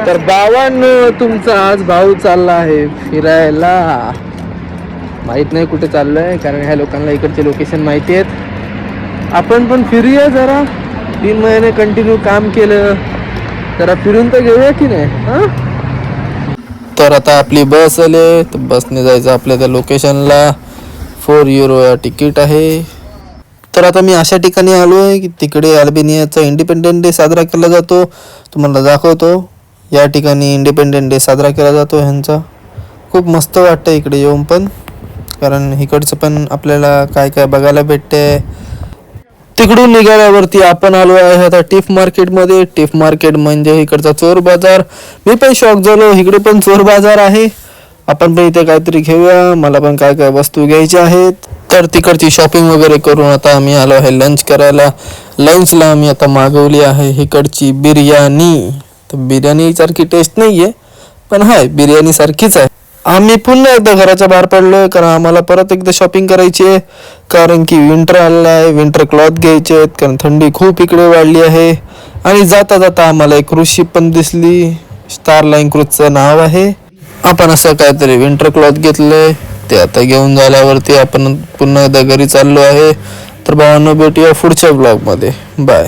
तर तुमचा आज भाऊ चालला आहे फिरायला. माहित नाही कुठे चाललोय, कारण ह्या लोकांना इकडचे लोकेशन माहिती आहेत. आपण पण फिरूया जरा. 3 महिने कंटिन्यू काम केलं, जरा फिरून तर घेऊया की नाही. तर आता आपली बस आली, तर बसने जायचं आपल्या त्या लोकेशनला. 4 युरो तिकीट आहे. तर आता मी अशा ठिकाणी आलो आहे की तिकडे अल्बेनियाचा इंडिपेंडन्स डे साजरा केला जातो. तुम्हाला दाखवतो. या ठिकाणी इंडिपेंडन्स डे साजरा केला जातो ह्यांचा. खूप मस्त वाटतं इकडे येऊन पण, कारण इकडचं पण आपल्याला काय काय बघायला भेटते. तिकडून निघाल्यावरती आपण आलो आहे आता टिफ मार्केटमध्ये. टिफ मार्केट म्हणजे इकडचा चोर बाजार. मी पण शॉक झालो, इकडे पण चोर बाजार आहे. आपण पण इथे काहीतरी घेऊया. मला पण काय काय वस्तू घ्यायच्या आहेत. तर तिकडची शॉपिंग वगैरे करून आता आम्ही आलो आहे लंच करायला. लंचला आम्ही आता मागवली आहे इकडची बिर्याणी. तर बिर्याणी सारखी टेस्ट नाहीये, पण हाय बिर्याणी सारखीच आहे. आम्ही पुन्हा एकदा घराच्या बाहेर पडलोय, कारण आम्हाला परत एकदा शॉपिंग करायची आहे. कारण की विंटर आलेला आहे, विंटर क्लॉथ घ्यायचे आहेत, कारण थंडी खूप इकडे वाढली आहे. आणि जाता जाता आम्हाला एक क्रूज शिप पण दिसली. स्टार लाईन क्रूजचं नाव आहे. आपण असं काहीतरी विंटर क्लॉथ घेतलंय, ते आता घेऊन झाल्यावरती आपण पुन्हा एकदा घरी चाललो आहे. तर भावांनो, भेटूया पुढच्या ब्लॉगमध्ये. बाय.